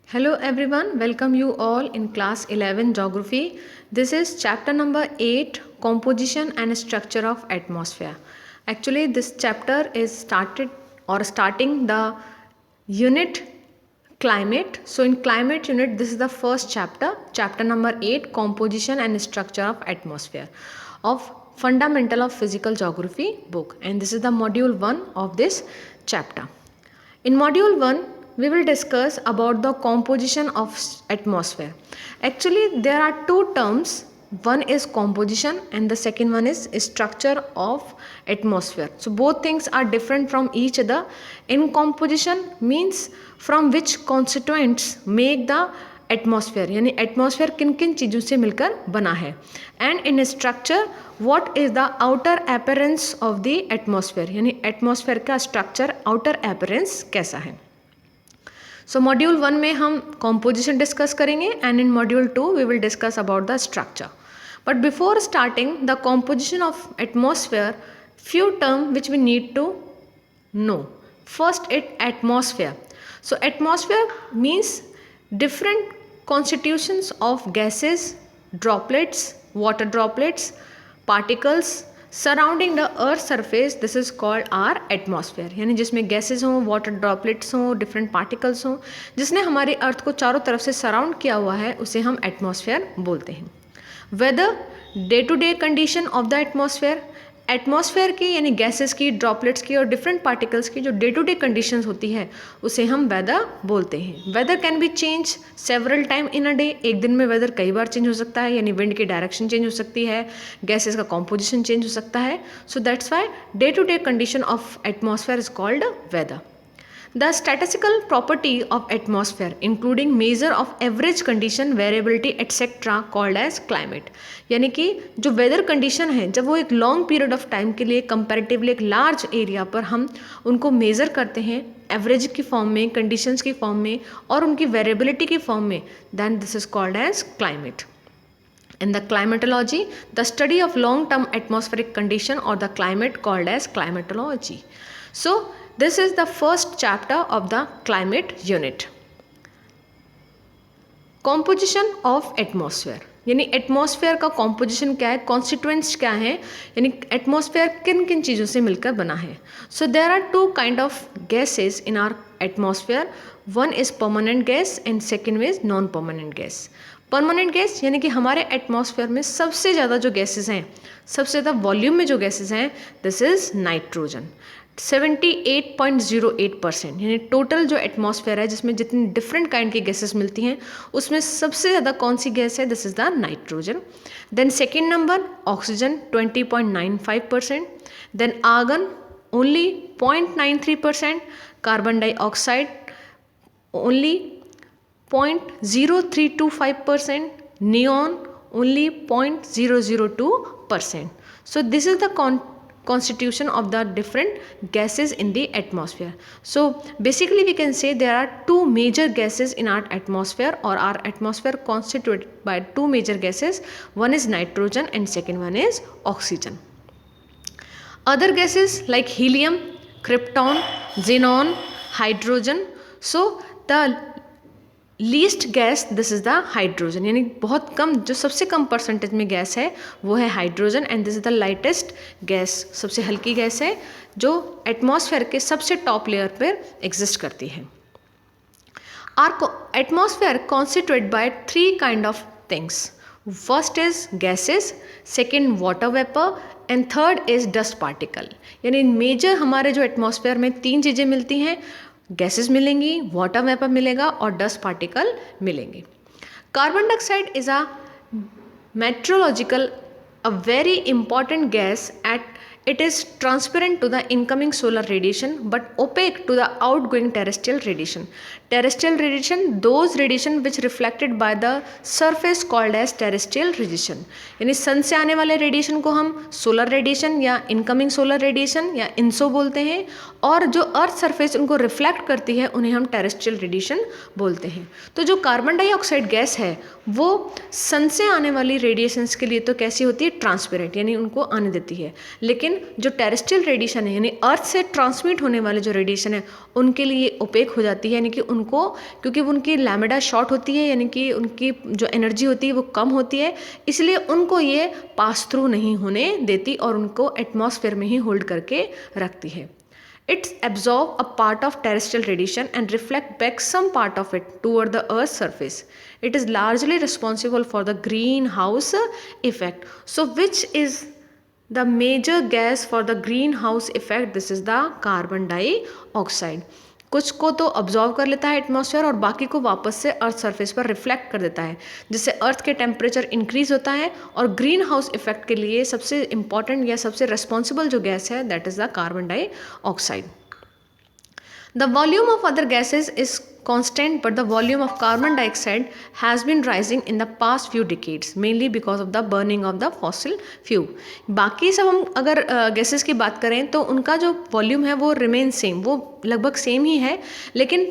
Hello everyone, welcome you all in class 11 geography. This is chapter number 8, composition and structure of atmosphere. Actually this chapter is starting the unit climate. So in climate unit this is the first chapter number 8, composition and structure of atmosphere of fundamental of physical geography book, and this is the module 1 of this chapter. In module 1, we will discuss about the composition of atmosphere. Actually, there are two terms. One is composition and the second one is structure of atmosphere. So both things are different from each other. In composition means from which constituents make the atmosphere, यानी atmosphere किन किन चीज़ों से मिलकर बना है. And in structure what is the outer appearance of the atmosphere, यानी atmosphere का स्ट्रक्चर आउटर अपीयरेंस कैसा है. सो मॉड्यूल 1 में हम कॉम्पोजिशन डिस्कस करेंगे and in module 2 we will discuss about the structure. But before starting the composition of atmosphere, few terms which we need to know. First, atmosphere. So atmosphere means different constitutions of gases, droplets, water droplets, particles surrounding the earth surface. This is called our atmosphere. यानी जिसमें gases हों, water droplets हों, different particles हों, जिसने हमारे अर्थ को चारों तरफ से सराउंड किया हुआ है, उसे हम एटमॉस्फेयर बोलते हैं. Weather, day to day condition of the atmosphere. Atmosphere की यानी गैसेस की, ड्रॉपलेट्स की और डिफरेंट पार्टिकल्स की जो डे टू डे कंडीशंस होती है उसे हम वेदर बोलते हैं. Weather can be change several time in a day. एक दिन में वेदर कई बार चेंज हो सकता है, यानी विंड की डायरेक्शन चेंज हो सकती है, गैसेस का कॉम्पोजिशन चेंज हो सकता है. So that's why day to day condition of atmosphere is called weather. The statistical property of atmosphere including measure of average condition, variability etc. called as climate. यानी कि जो वेदर कंडीशन है, जब वो एक लॉन्ग पीरियड ऑफ टाइम के लिए comparatively एक लार्ज एरिया पर हम उनको मेज़र करते हैं एवरेज की फॉर्म में, कंडीशंस की फॉर्म में और उनकी वेरिएबिलिटी की फॉर्म में, then this is called as climate. In the climatology, the study of long-term atmospheric condition or the climate called as climatology. So, this is the first chapter of the climate unit. Composition of atmosphere. यानी atmosphere का composition क्या है, constituents क्या है, यानी atmosphere किन किन चीज़ों से मिलकर बना है. So there are two kind of gases in our atmosphere. One is permanent gas and second is non permanent gas. Permanent gas यानी कि हमारे एटमॉस्फेयर में सबसे ज़्यादा जो गैसेज हैं, सबसे ज़्यादा वॉल्यूम में जो गैसेज हैं, दिस इज़ नाइट्रोजन. 78.08%, यानी टोटल जो एटमॉस्फेयर है जिसमें जितनी डिफरेंट काइंड की गैसेस मिलती हैं उसमें सबसे ज़्यादा कौन सी गैस है, this is the nitrogen. Then second number oxygen 20.95%, then argon only 0.93%, carbon dioxide only 0.0325%, neon only 0.002%. So this is the constitution of the different gases in the atmosphere. So basically we can say there are two major gases in our atmosphere, or our atmosphere constituted by two major gases. One is nitrogen and second one is oxygen. Other gases like helium, krypton, xenon, hydrogen. So the least gas this is the hydrogen, यानी बहुत कम, जो सबसे कम percentage में gas है वो है hydrogen. And this is the lightest gas, सबसे हल्की गैस है जो एटमॉस्फेयर के सबसे टॉप लेयर पर एग्जिस्ट करती है. Our atmosphere constituted by three kind of things. First is gases, second water vapour and third is dust particle. यानी मेजर हमारे जो एटमॉस्फेयर में तीन चीज़ें मिलती हैं, गैसेस मिलेंगी, वाटर वेपर मिलेगा और डस्ट पार्टिकल मिलेंगे. Carbon dioxide is a meteorological a very important gas. At it is transparent to the incoming solar radiation but opaque to the outgoing terrestrial radiation. Terrestrial radiation, those radiation which reflected by the surface called as terrestrial radiation. यानी सन से आने वाले radiation को हम solar radiation या incoming solar radiation या इंसो बोलते हैं, और जो अर्थ सरफेस उनको रिफ्लेक्ट करती है उन्हें हम टेरेस्ट्रियल रेडिएशन बोलते हैं. तो जो कार्बन डाइऑक्साइड गैस है वो सन से आने वाली रेडिएशंस के लिए तो कैसी होती है, ट्रांसपेरेंट, यानी उनको आने देती है. लेकिन जो टेरेस्ट्रियल रेडिएशन है यानी अर्थ से ट्रांसमिट होने वाले जो रेडिएशन है उनके लिए ओपेक हो जाती है, यानी कि उनको उनको, क्योंकि उनकी लैमेडा शॉर्ट होती है, यानी कि उनकी जो एनर्जी होती है वो कम होती है, इसलिए उनको ये पास थ्रू नहीं होने देती और उनको एटमॉस्फेयर में ही होल्ड करके रखती है. It absorbs a part of terrestrial radiation and reflect back some part of it toward the Earth's surface. It is largely responsible for the greenhouse effect. So, which is the major gas for the greenhouse effect? This is the carbon dioxide. कुछ को तो absorb कर लेता है atmosphere और बाकी को वापस से अर्थ सरफेस पर रिफ्लेक्ट कर देता है, जिससे अर्थ के टेम्परेचर इंक्रीज होता है. और ग्रीन हाउस इफेक्ट के लिए सबसे इंपॉर्टेंट या सबसे रिस्पॉन्सिबल जो गैस है that is the carbon dioxide. The volume of other gases is constant, but the volume of carbon dioxide has been rising in the past few decades, mainly because of the burning of the fossil fuel. बाकी सब हम अगर gases की बात करें तो उनका जो वॉल्यूम है वो रिमेन सेम, वो लगभग सेम ही है, लेकिन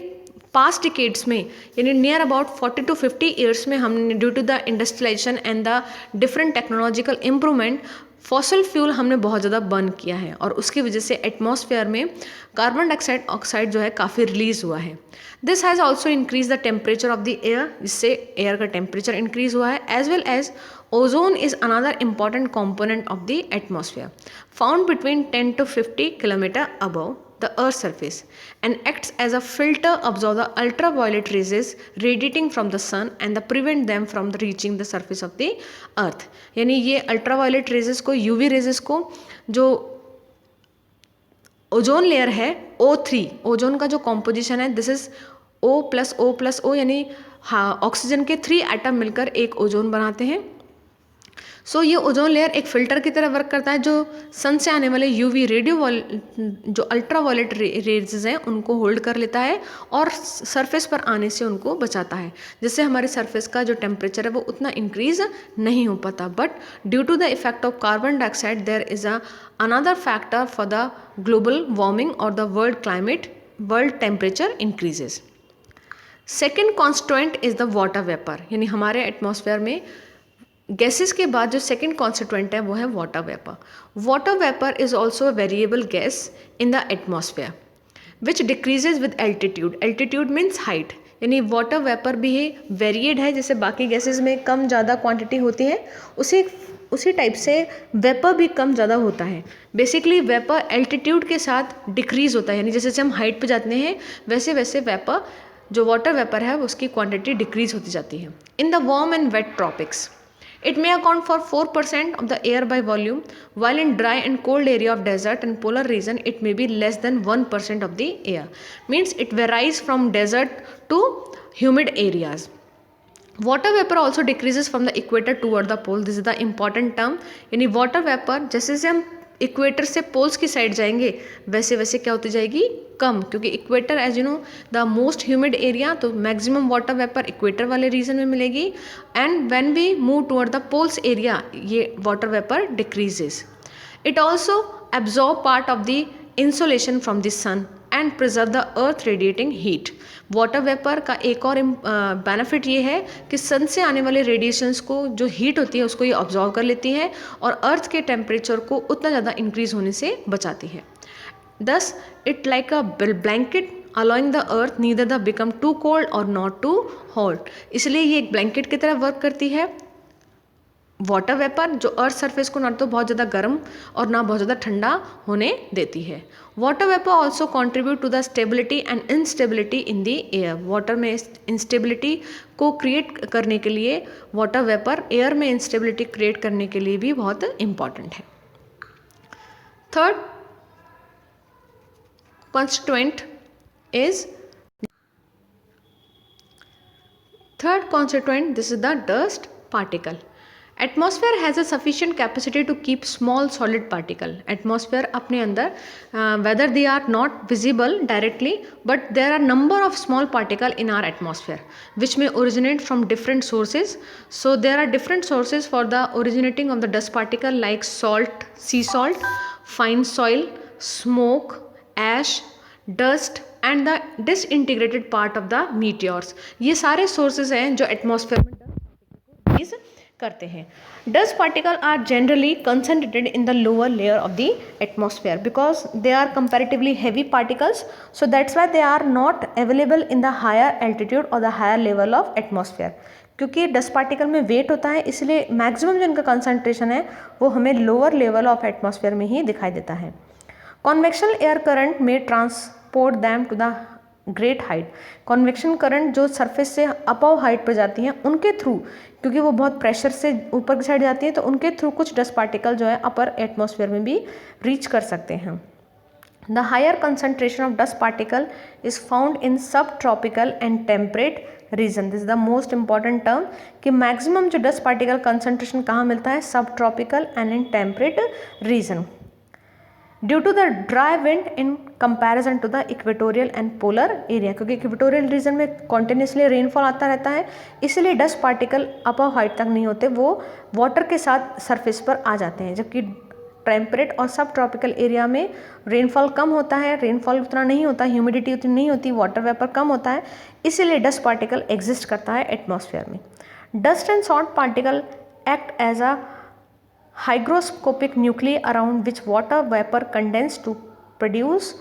पास्ट डिकेड्स में यानी नियर अबाउट 40 to 50 ईयर्स में हमने due to the industrialisation and the different technological improvement fossil fuel हमने बहुत ज़्यादा बर्न किया है और उसकी वजह से एटमॉस्फेयर में कार्बन डाइऑक्साइड ऑक्साइड जो है काफ़ी रिलीज हुआ है. This has also increase the temperature of the air, जिससे एयर का टेम्परेचर इंक्रीज हुआ है. As well as ozone is another important component of the atmosphere found between 10 to 50 kilometre above the earth's surface and acts as a filter, absorb the ultraviolet rays radiating from the sun and prevent them from reaching the surface of the earth. यानी ये ultraviolet raises को, UV raises को, जो ozone layer है O3, ozone का जो composition है this is O+O+O, यानी हाँ ऑक्सीजन के 3 एटम मिलकर एक ओजोन बनाते हैं. सो ये ओजोन लेयर एक फ़िल्टर की तरह वर्क करता है जो सन से आने वाले यूवी जो अल्ट्रावायलेट रेजेस हैं उनको होल्ड कर लेता है और सरफेस पर आने से उनको बचाता है, जिससे हमारे सरफेस का जो टेम्परेचर है वो उतना इंक्रीज नहीं हो पाता. But due to the effect of carbon dioxide there is another factor for the global warming और the world temperature increases. Second constituent is the water vapour, यानी हमारे एटमॉस्फेयर में गैसेस के बाद जो सेकंड कॉन्स्टिट्यूएंट है वो है water vapour. Water vapour is also a variable gas in the atmosphere which decreases with altitude. Altitude means height, यानी वाटर वेपर भी है वेरिएड है, जैसे बाकी गैसेस में कम ज़्यादा क्वांटिटी होती है उसी टाइप से वेपर भी कम ज़्यादा होता है. बेसिकली वेपर एल्टीट्यूड के साथ डिक्रीज होता है, यानी जैसे हम हाइट पे जाते हैं वैसे वैसे वेपर जो वाटर वेपर है उसकी क्वांटिटी डिक्रीज होती जाती है. In the warm and wet tropics it may account for 4% of the air by volume, while in dry and cold area of desert and polar region it may be less than 1% of the air. Means it varies from desert to humid areas. Water vapor also decreases from the equator toward the pole. This is the important term. यानी water vapor जैसे जैसे हम equator से poles की side जाएंगे वैसे वैसे क्या होती जाएगी, कम, क्योंकि equator as you know the most humid area, तो मैक्सिमम वाटर वेपर इक्वेटर वाले रीजन में मिलेगी. And when we move toward the poles area ये water vapour decreases. It also absorb part of the insolation from the sun and preserve the earth radiating heat. Water vapour का एक और benefit ये है कि सन से आने वाले रेडिएशंस को जो हीट होती है उसको ये ऑब्जॉर्व कर लेती है और अर्थ के टेम्परेचर को उतना ज़्यादा इंक्रीज होने से बचाती है. Thus it like a blanket allowing the earth neither the become too cold और नॉट टू हॉट. इसलिए ये एक ब्लैंकेट की तरह वर्क करती है वाटर वेपर, जो अर्थ सरफेस को ना तो बहुत ज़्यादा गर्म और ना बहुत ज़्यादा ठंडा होने देती है. Water vapour also contribute to the stability and instability in the air. Water में इंस्टेबिलिटी को क्रिएट करने के लिए वाटर वेपर एयर में इंस्टेबिलिटी क्रिएट करने के लिए भी बहुत इम्पॉर्टेंट है. Third constituent this is the dust particle. Atmosphere has a sufficient capacity to keep small solid particle. Atmosphere अपने अंदर whether they are not visible directly but there are number of small particle in our atmosphere which may originate from different sources. So there are different sources for the originating of the dust particle like salt, sea salt, fine soil, smoke, ash, dust and the disintegrated part of the meteors. ये सारे sources हैं जो atmosphere में dust particle को release करते हैं. Dust particles are generally concentrated in the lower layer of the atmosphere because they are comparatively heavy particles, so that's why they are not available in the higher altitude or the higher level of atmosphere. क्योंकि dust particle में wait होता है, इसलिए maximum जो इनका concentration है वो हमें लोअर लेवल ऑफ एटमॉस्फेयर में ही दिखाई देता है. कॉन्वेक्शनल एयर करंट में transport them to the great height. Convection current जो सरफेस से अबव हाइट पर जाती हैं उनके थ्रू, क्योंकि वो बहुत प्रेशर से ऊपर की साइड जाती है, तो उनके थ्रू कुछ डस्ट पार्टिकल जो है अपर एटमॉस्फेयर में भी रीच कर सकते हैं. The higher concentration of dust particle is found in sub tropical and temperate region. This is the most important term कि मैक्सिमम जो डस्ट पार्टिकल कंसंट्रेशन कहाँ मिलता है, sub tropical and in temperate region. Due to the dry wind in comparison to the equatorial and polar area, क्योंकि equatorial region में continuously rainfall आता रहता है, इसलिए डस्ट पार्टिकल अबव हाइट तक नहीं होते, वो वाटर के साथ सरफेस पर आ जाते हैं. जबकि टेम्परेट और सब ट्रॉपिकल एरिया में रेनफॉल कम होता है, रेनफॉल उतना नहीं होता, ह्यूमिडिटी उतनी नहीं होती, वाटर वेपर कम होता है, इसीलिए डस्ट पार्टिकल एग्जिस्ट करता है एटमॉस्फेयर में. Dust and salt particle act as a hygroscopic nucleus around which water vapour condense to produce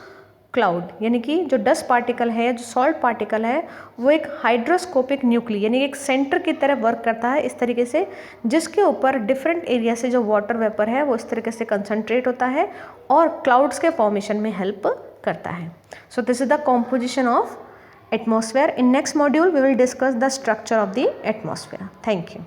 cloud. यानी कि जो डस्ट पार्टिकल है, जो सॉल्ट पार्टिकल है, वो एक हाइड्रोस्कोपिक न्यूक्ली यानी कि एक सेंटर की तरह वर्क करता है इस तरीके से, जिसके ऊपर डिफरेंट एरिया से जो वाटर वेपर है वो इस तरीके से कंसंट्रेट होता है और क्लाउड्स के फॉर्मेशन में हेल्प करता है. So this is the composition of atmosphere. In next module we will discuss the structure of the atmosphere. Thank you.